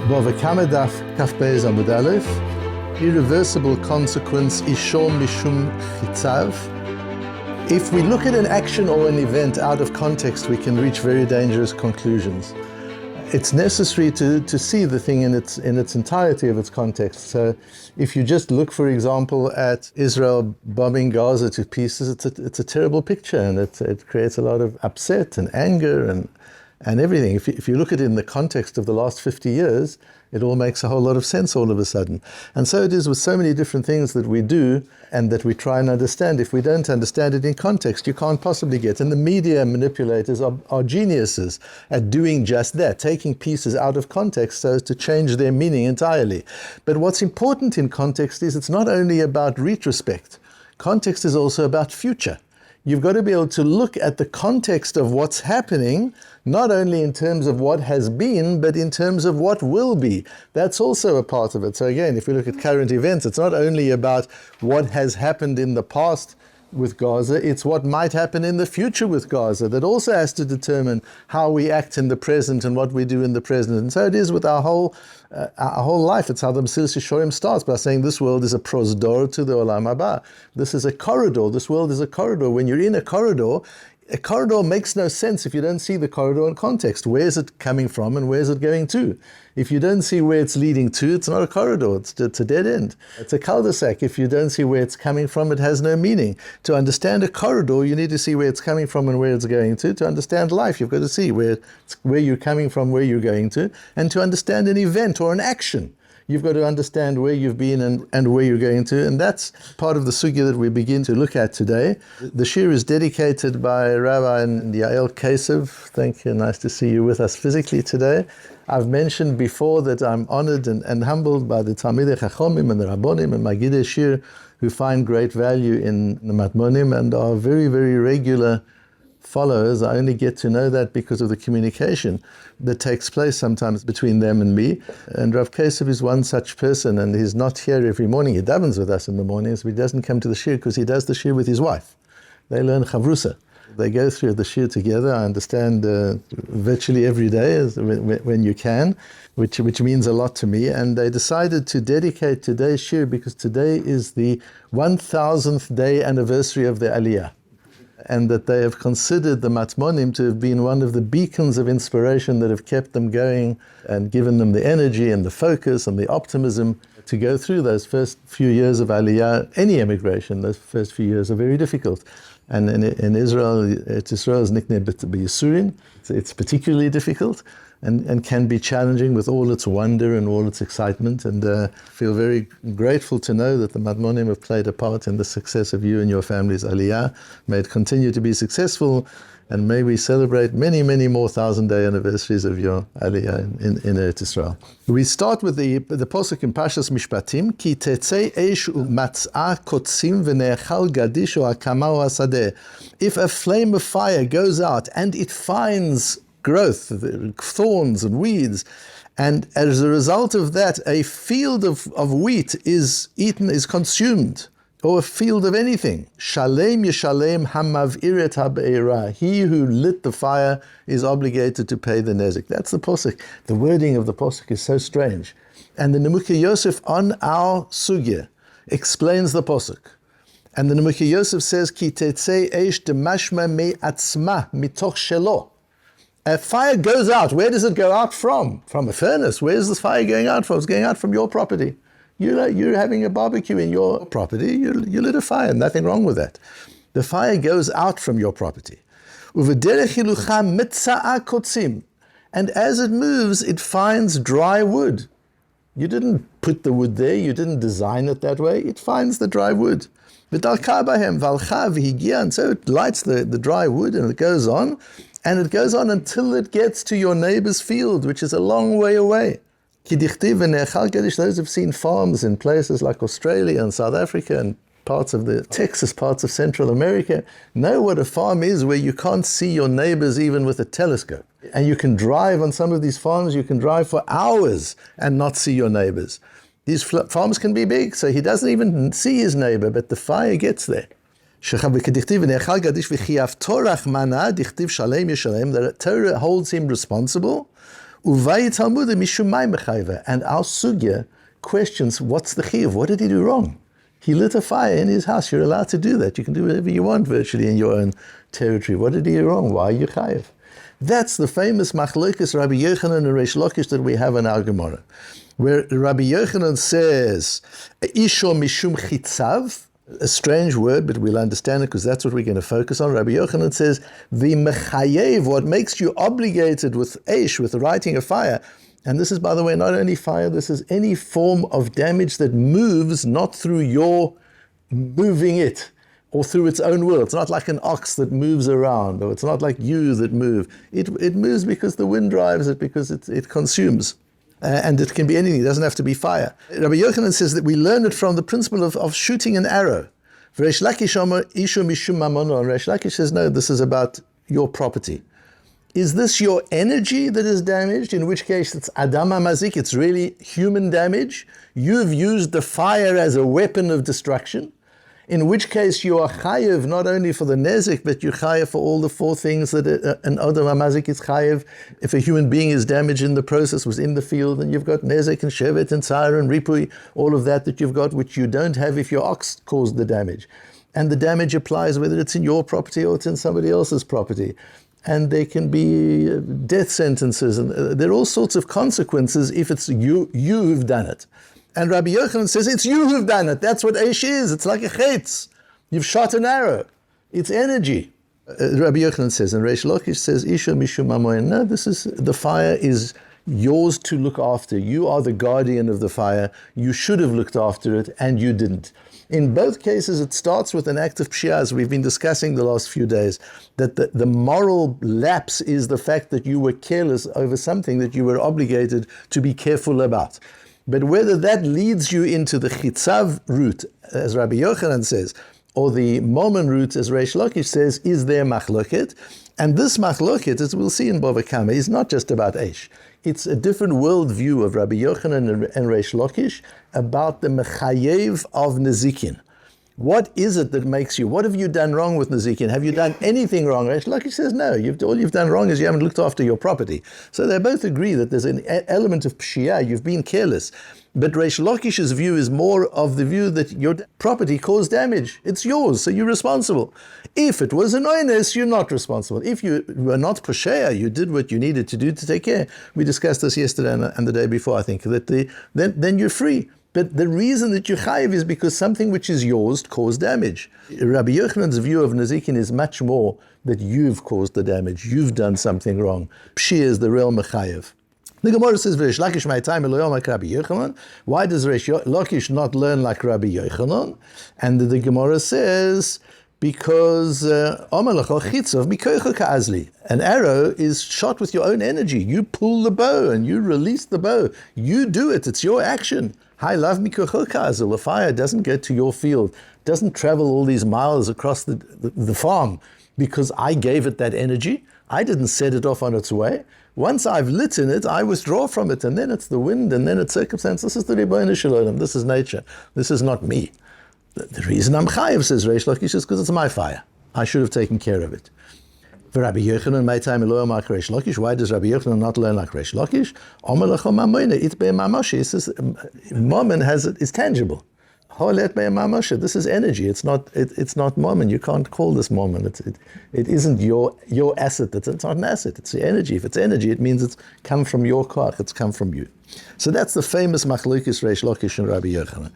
Bava Kamma Daf Kaf Beis Amud Aleph. Irreversible consequence Ishom Mishum חיציו. If we look at an action or an event out of context, we can reach very dangerous conclusions. It's necessary to see the thing in its entirety of its context. So if you just look, for example, at Israel bombing Gaza to pieces, it's a terrible picture, and it creates a lot of upset and anger and everything. If you look at it in the context of the last 50 years, it all makes a whole lot of sense all of a sudden. And so it is with so many different things that we do and that we try and understand. If we don't understand it in context, you can't possibly get. And the media manipulators are geniuses at doing just that, taking pieces out of context so as to change their meaning entirely. But what's important in context is it's not only about retrospect. Context is also about future. You've got to be able to look at the context of what's happening, not only in terms of what has been, but in terms of what will be. That's also a part of it. So again, if we look at current events, it's not only about what has happened in the past with Gaza, it's what might happen in the future with Gaza that also has to determine how we act in the present and what we do in the present. And so it is with our whole life. It's how the Mesilas Yesharim starts by saying this world is a prosdor to the Olam Haba. This is a corridor. This world is a corridor. When you're in a corridor makes no sense if you don't see the corridor in context. Where is it coming from and where is it going to? If you don't see where it's leading to, it's not a corridor, it's a dead end. It's a cul-de-sac. If you don't see where it's coming from, it has no meaning. To understand a corridor, you need to see where it's coming from and where it's going to. To understand life, you've got to see where you're coming from, where you're going to. And to understand an event or an action, you've got to understand where you've been and where you're going to. And that's part of the sugya that we begin to look at today. The shir is dedicated by Rabbi Yael Kesev. Thank you. Nice to see you with us physically today. I've mentioned before that I'm honored and humbled by the talmidim chachomim and the rabbonim and magidei shir who find great value in the Matmonim and are very, very regular followers. I only get to know that because of the communication that takes place sometimes between them and me. And Rav Kesev is one such person, and he's not here every morning. He davens with us in the mornings, but he doesn't come to the shir because he does the shir with his wife. They learn chavrusa. They go through the shir together. I understand virtually every day when you can, which means a lot to me. And they decided to dedicate today's shir because today is the 1000th day anniversary of the Aliyah. And that they have considered the Matmonim to have been one of the beacons of inspiration that have kept them going and given them the energy and the focus and the optimism to go through those first few years of Aliyah. Any emigration, those first few years are very difficult. And in Israel, Israel is nicknamed B'Yisurin. It's particularly difficult and can be challenging with all its wonder and all its excitement. And feel very grateful to know that the Matmonim have played a part in the success of you and your family's Aliyah. May it continue to be successful, and may we celebrate many, many more 1000-day anniversaries of your Aliyah in Eretz Israel. We start with the posuk in Pashas Mishpatim, Ki tetzei eish u'matzah kotzim v'ne'echal gadish u'hakama u'hasadeh. If a flame of fire goes out and it finds growth, thorns and weeds, and as a result of that, a field of wheat is eaten, is consumed, or a field of anything. Shalem yeshalem hamav'iret ha'be'era. He who lit the fire is obligated to pay the nezek. That's the posuk. The wording of the posuk is so strange. And the Nemuchei Yosef on our sugya explains the posuk. And the Nemuchei Yosef says, Ki tetzei eish demashma me'atzma mitoch shelo. A fire goes out. Where does it go out from? From a furnace. Where is this fire going out from? It's going out from your property. You're having a barbecue in your property. You lit a fire. Nothing wrong with that. The fire goes out from your property. And as it moves, it finds dry wood. You didn't put the wood there. You didn't design it that way. It finds the dry wood. And so it lights the dry wood, and it goes on. And it goes on until it gets to your neighbor's field, which is a long way away. Those who've seen farms in places like Australia and South Africa and parts of the Texas, parts of Central America, know what a farm is where you can't see your neighbors even with a telescope. And you can drive on some of these farms, you can drive for hours and not see your neighbors. These farms can be big, so he doesn't even see his neighbor, but the fire gets there. The Torah holds him responsible. And our sugya questions, what's the chiyuv? What did he do wrong? He lit a fire in his house. You're allowed to do that. You can do whatever you want virtually in your own territory. What did he do wrong? Why are you chayiv? That's the famous machlokes Rabbi Yochanan and Reish Lakish that we have in our Gemara, where Rabbi Yochanan says, Isho mishum chitzav, a strange word, but we'll understand it because that's what we're going to focus on. Rabbi Yochanan says, the mechayev, what makes you obligated with eish, with lighting a fire. And this is, by the way, not only fire, this is any form of damage that moves not through your moving it or through its own will. It's not like an ox that moves around, or it's not like you that move. It moves because the wind drives it, because it consumes. And it can be anything, it doesn't have to be fire. Rabbi Yochanan says that we learn it from the principle of shooting an arrow. Reish Lakish says, no, this is about your property. Is this your energy that is damaged? In which case it's Adam HaMazik, it's really human damage. You've used the fire as a weapon of destruction. In which case you are chayiv not only for the nezik, but you're chayiv for all the four things that an Adam HaMazik is chayiv. If a human being is damaged in the process, was in the field, and you've got nezik and shevet and tzara and ripui, all of that you've got, which you don't have if your ox caused the damage. And the damage applies whether it's in your property or it's in somebody else's property. And there can be death sentences, and there are all sorts of consequences if it's you who've done it. And Rabbi Yochanan says, it's you who've done it. That's what eish is. It's like a chetz. You've shot an arrow. It's energy. Rabbi Yochanan says, and Reish Lakish says, Isha mishum amoyin. No, the fire is yours to look after. You are the guardian of the fire. You should have looked after it, and you didn't. In both cases, it starts with an act of pshia, as we've been discussing the last few days, that the moral lapse is the fact that you were careless over something that you were obligated to be careful about. But whether that leads you into the chitzav route, as Rabbi Yochanan says, or the Momen route, as Reish Lakish says, is there machloket. And this machloket, as we'll see in Bava Kamma, is not just about eish. It's a different worldview of Rabbi Yochanan and Reish Lakish about the mechayev of nezikin. What is it that makes you, what have you done wrong with nezikin? Have you done anything wrong? Reish Lakish says, no, all you've done wrong is you haven't looked after your property. So they both agree that there's an element of pshia, you've been careless. But Reish Lakish's view is more of the view that your property caused damage. It's yours, so you're responsible. If it was an oines, you're not responsible. If you were not posheya, you did what you needed to do to take care. We discussed this yesterday and the day before, I think, that then you're free. But the reason that you're chayiv is because something which is yours caused damage. Rabbi Yochanan's view of nezikin is much more that you've caused the damage, you've done something wrong. Pshia is the real mechayev. The Gemara says, Reish Lakish my time like Rabbi Yochanan. Why does Reish Lakish not learn like Rabbi Yochanan? And the Gemara says, because an arrow is shot with your own energy. You pull the bow and you release the bow. You do it. It's your action. The fire doesn't get to your field, doesn't travel all these miles across the farm because I gave it that energy. I didn't set it off on its way. Once I've lit in it, I withdraw from it, and then it's the wind, and then it's circumstance. This is the Ribono Shel Olam. This is nature. This is not me. The reason I'm chayiv, says Reish Lakish, is because it's my fire. I should have taken care of it. For Rabbi Yochanan, my time like Reish Lakish. Why does Rabbi Yochanan not learn like Reish Lakish? He says, Momen is tangible. This is energy. It's not Momen. You can't call this Momen. It isn't your asset. It's not an asset. It's the energy. If it's energy, it means it's come from your koach. It's come from you. So that's the famous machlokes Reish Lakish and Rabbi Yochanan.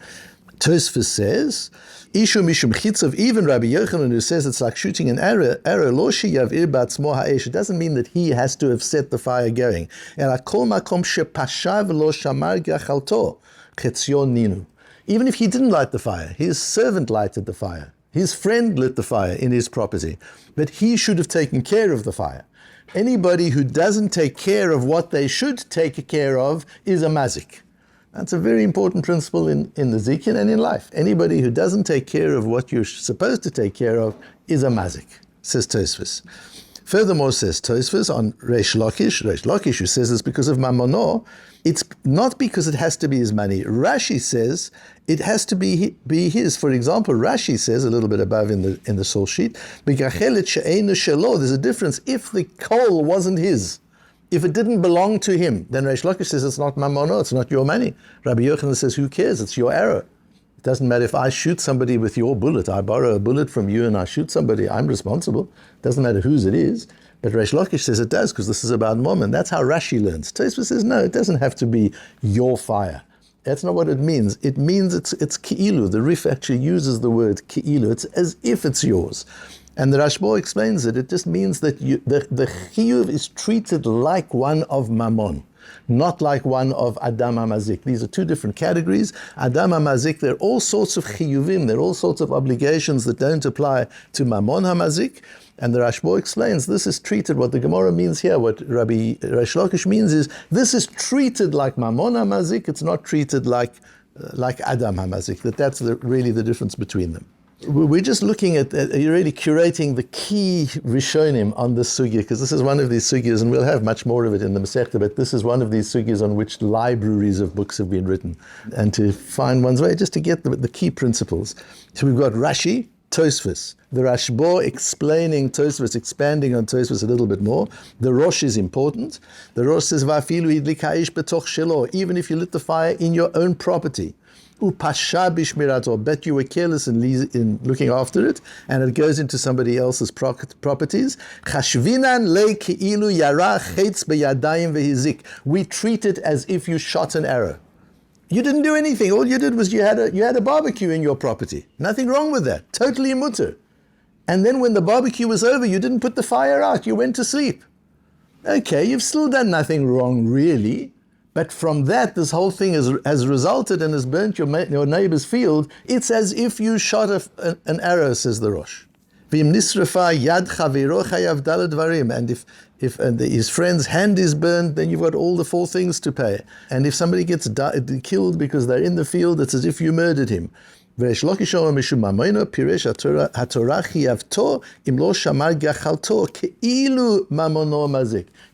Tosfos says, Ishu mishum חיציו, even Rabbi Yochanan, who says it's like shooting an arrow, lo sheyavir ba'atzmo ha'esh, it doesn't mean that he has to have set the fire going. Ela kol makom shepasha v'lo shamar gachalto, חיציו ninu. Even if he didn't light the fire, his servant lighted the fire. His friend lit the fire in his property. But he should have taken care of the fire. Anybody who doesn't take care of what they should take care of is a mazik. That's a very important principle in the zikin and in life. Anybody who doesn't take care of what you're supposed to take care of is a mazik, says Tosfos. Furthermore, says Tosfos on Reish Lakish, who says it's because of Mamono, it's not because it has to be his money. Rashi says it has to be his. For example, Rashi says, a little bit above in the source sheet, there's a difference. If the coal wasn't his, if it didn't belong to him, then Reish Lakish says it's not Mamono, it's not your money. Rabbi Yochanan says, who cares? It's your arrow. It doesn't matter if I shoot somebody with your bullet. I borrow a bullet from you and I shoot somebody. I'm responsible. It doesn't matter whose it is. But Reish Lakish says it does, because this is about Mom, and that's how Rashi learns. Tosfos says, no, it doesn't have to be your fire. That's not what it means. It means it's ki'ilu. The Rif actually uses the word ki'ilu. It's as if it's yours. And the Rashba explains it. It just means that the chiyuv is treated like one of mammon, not like one of Adam HaMazik. These are two different categories. Adam HaMazik, there are all sorts of chiyuvim, there are all sorts of obligations that don't apply to Mammon HaMazik. And the Rashba explains this is treated, what the Gemara means here, what Rabbi Reish Lakish means is, this is treated like Mammon HaMazik, it's not treated like Adam HaMazik. That's really the difference between them. We're just looking at really curating the key Rishonim on this sugya, because this is one of these sugyas, and we'll have much more of it in the Masechta, but this is one of these sugyas on which libraries of books have been written, and to find one's way, just to get the key principles. So we've got Rashi, Tosfos, the Rashba explaining Tosfos, expanding on Tosfos a little bit more. The Rosh is important. The Rosh says, "Va'afilu hidlik ha'esh betoch shelo," even if you lit the fire in your own property. Upasha bishmirato, bet you were careless in looking after it, and it goes into somebody else's properties. Chashvinan le ki'ilu yara chetz beyadayim vehizik. We treat it as if you shot an arrow. You didn't do anything. All you did was you had a barbecue in your property. Nothing wrong with that. Totally mutter. And then when the barbecue was over, you didn't put the fire out. You went to sleep. Okay, you've still done nothing wrong, really. But from that, this whole thing has resulted and has burnt your neighbor's field. It's as if you shot an arrow, says the Rosh. And if his friend's hand is burned, then you've got all the 4 things to pay. And if somebody gets killed because they're in the field, it's as if you murdered him. Misum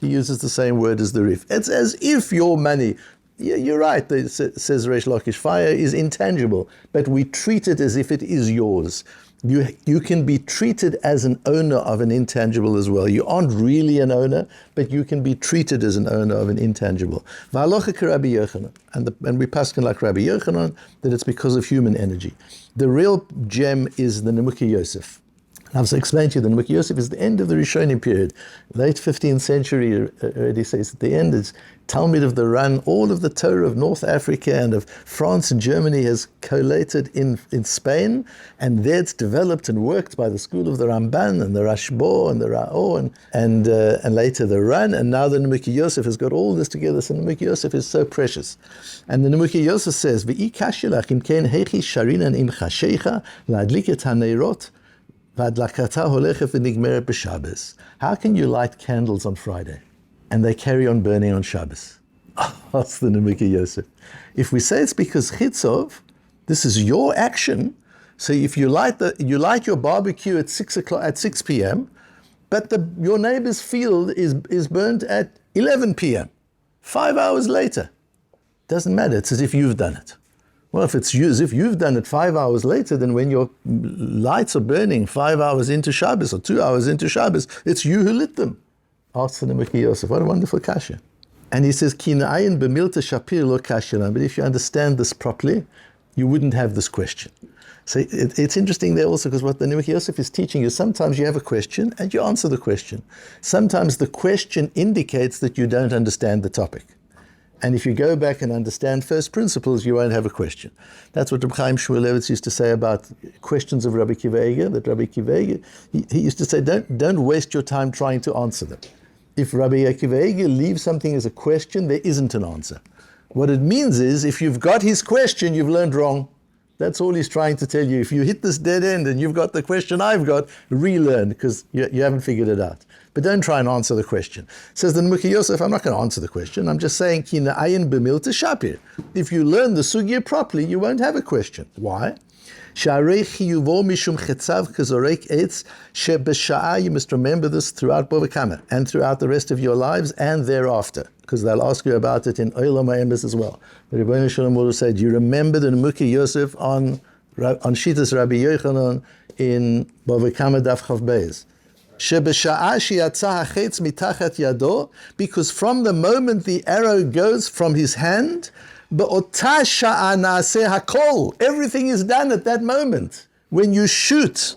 He uses the same word as the Rif. It's as if your money. Yeah, you're right, says Reish Lakish. Fire is intangible, but we treat it as if it is yours. You can be treated as an owner of an intangible as well. You aren't really an owner, but you can be treated as an owner of an intangible. And we paskin like Rabbi Yochanan that it's because of human energy. The real gem is the Nemuki Yosef. I've explained to you the Nemuki Yosef is the end of the Rishonim period. Late 15th century already says at the end it's Talmud of the Ran. All of the Torah of North Africa and of France and Germany has collated in Spain, and there it's developed and worked by the school of the Ramban and the Rashba and the Ra'o and later the Ran, and now the Nemuki Yosef has got all this together. So Nemuki Yosef is so precious. And the Nemuki Yosef says, V'i kashilach im ken hechi sharinan im chashecha la'adlik et haneirot How can you light candles on Friday and they carry on burning on Shabbos? That's the Nemuki Yosef. If we say it's because חיציו, this is your action. So if you light your barbecue at 6 p.m., but your neighbor's field is burnt at 11 p.m., 5 hours later. Doesn't matter. It's as if you've done it. Well, if it's as if you've done it 5 hours later, then when your lights are burning 5 hours into Shabbos or 2 hours into Shabbos, it's you who lit them. Asks the Nemuki Yosef. What a wonderful kasha. And he says, Ki na'ayin b'milta shapir lo kashilan. But if you understand this properly, you wouldn't have this question. So it's interesting there also, because what the Nemuki Yosef is teaching you, sometimes you have a question and you answer the question. Sometimes the question indicates that you don't understand the topic. And if you go back and understand first principles, you won't have a question. That's what Reb Chaim Shmulevitz used to say about questions of Rabbi Akiva Eiger, that Rabbi Akiva Eiger, he used to say, don't waste your time trying to answer them. If Rabbi Akiva Eiger leaves something as a question, there isn't an answer. What it means is, if you've got his question, you've learned wrong. That's all he's trying to tell you. If you hit this dead end and you've got the question I've got, relearn, because you haven't figured it out. But don't try and answer the question. Says the Nemuki Yosef, I'm not going to answer the question. I'm just saying, Ki na'ayin b'milta shapir. If you learn the sugya properly, you won't have a question. Why? שהרי חיובו משום חציו כזורק עץ, שבשעה, you must remember this throughout Bava Kamma, and throughout the rest of your lives, and thereafter, because they'll ask you about it in Olam HaEmes as well. The Rebbeinu Shalom will say, do you remember the Nemuki Yosef on Shitas Rabbi Yochanan in Bava Kamma Daf Chav Beis? שבשעה שיצא החץ מתחת ידו, because from the moment the arrow goes from his hand, באותה שעה נעשה הכל. Everything is done at that moment. When you shoot,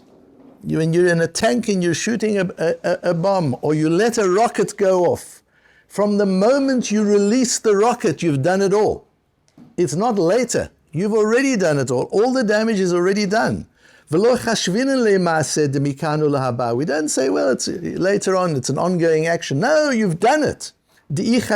when you're in a tank and you're shooting a bomb, or you let a rocket go off, from the moment you release the rocket, you've done it all. It's not later. You've already done it all. All the damage is already done. We don't say, well, it's later on, it's an ongoing action. No, you've done it. This is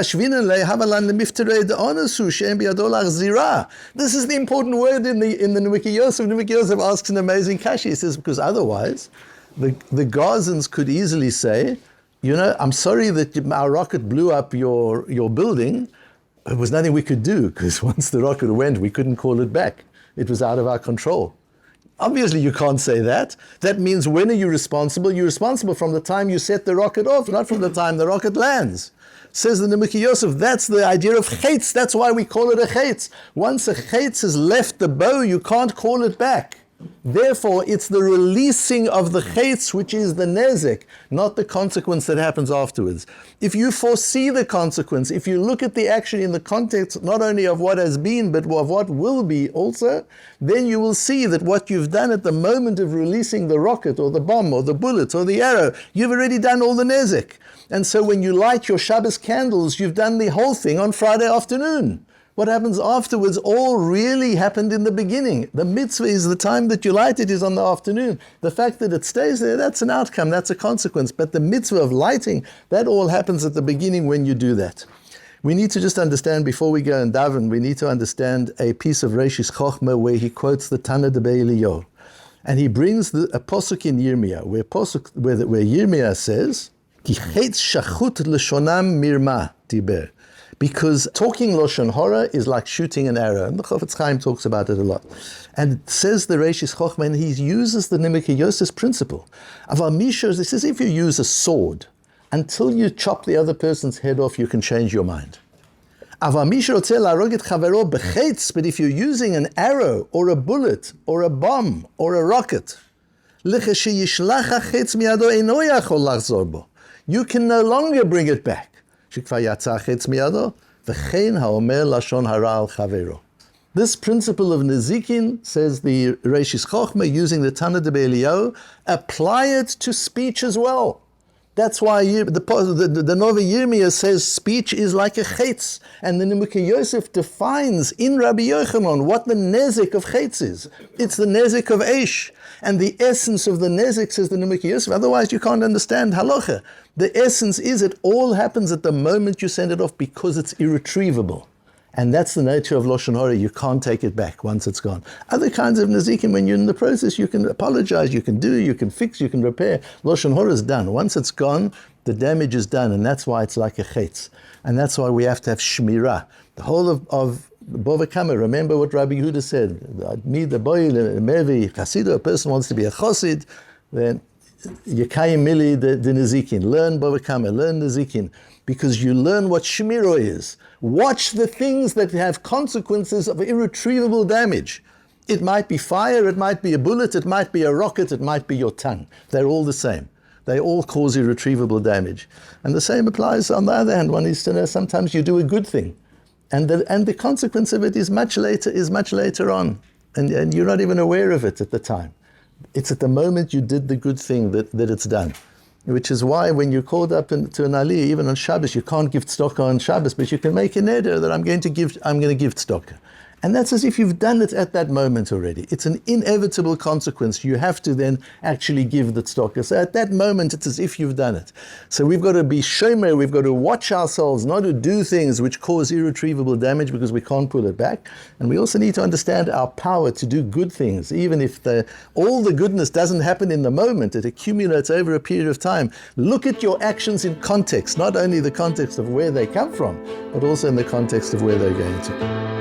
the important word in the Nemuki Yosef. Nemuki Yosef asks an amazing kashi. He says, because otherwise, the Gazans could easily say, you know, I'm sorry that our rocket blew up your building. There was nothing we could do, because once the rocket went, we couldn't call it back. It was out of our control. Obviously, you can't say that. That means, when are you responsible? You're responsible from the time you set the rocket off, not from the time the rocket lands. Says the Nemuki Yosef, that's the idea of chetz. That's why we call it a chetz. Once a chetz has left the bow, you can't call it back. Therefore, it's the releasing of the chetz which is the nezek, not the consequence that happens afterwards. If you foresee the consequence, if you look at the action in the context not only of what has been, but of what will be also, then you will see that what you've done at the moment of releasing the rocket or the bomb or the bullet or the arrow, you've already done all the nezek. And so when you light your Shabbos candles, you've done the whole thing on Friday afternoon. What happens afterwards all really happened in the beginning. The mitzvah is the time that you light it is on the afternoon. The fact that it stays there, that's an outcome, that's a consequence. But the mitzvah of lighting, that all happens at the beginning when you do that. We need to just understand, before we go and daven, we need to understand a piece of Reishis Chochmah where he quotes the Tana de Be'Eliyahu. And he brings a posuk in Yirmiyah, where Yirmiyah says, Ki chetz shachut l'shonam mirma tiber. Because talking Lashon Hara is like shooting an arrow. And the Chofetz Chaim talks about it a lot. And it says the Reishis Chochmah, and he uses the Nemuki Yosef's principle. Aval Mishos, he says, if you use a sword, until you chop the other person's head off, you can change your mind. Aval Mishos rotzeh la'arog et chavero b'chetz, but if you're using an arrow, or a bullet, or a bomb, or a rocket, l'chesheyishlach hachetz miyado eino yachol lachzor bo. You can no longer bring it back. This principle of Nezikin, says the Reishis Chochmah, using the Tana de Be'Eliyahu, apply it to speech as well. That's why the Novi Yirmiyah says speech is like a chetz, and the Nemuki Yosef defines in Rabbi Yochanan what the nezek of chetz is. It's the nezek of eish, and the essence of the nezek, says the Nemuki Yosef. Otherwise, you can't understand halacha. The essence is it all happens at the moment you send it off because it's irretrievable. And that's the nature of Lashon Hara. You can't take it back once it's gone. Other kinds of Nezikin, when you're in the process, you can apologize, you can do, you can fix, you can repair. Lashon Hara is done. Once it's gone, the damage is done, and that's why it's like a chetz. And that's why we have to have shmirah. The whole of Bava Kamma, remember what Rabbi Yehuda said. A person wants to be a chosid, then Yekayim Mili the Nezikin. Learn Bava Kamma, learn Nezikin, because you learn what Shmiro is. Watch the things that have consequences of irretrievable damage. It might be fire, it might be a bullet, it might be a rocket, it might be your tongue. They're all the same. They all cause irretrievable damage. And the same applies on the other hand. One is to know sometimes you do a good thing, and the consequence of it is much later on, and you're not even aware of it at the time. It's at the moment you did the good thing that it's done. Which is why when you're called up to an aliyah, even on Shabbos, you can't give tzedakah on Shabbos, but you can make a neder that I'm going to give tzedakah. And that's as if you've done it at that moment already. It's an inevitable consequence. You have to then actually give the tzedakah. So at that moment, it's as if you've done it. So we've got to be shomer, we've got to watch ourselves not to do things which cause irretrievable damage because we can't pull it back. And we also need to understand our power to do good things. Even if all the goodness doesn't happen in the moment, it accumulates over a period of time. Look at your actions in context, not only the context of where they come from, but also in the context of where they're going to.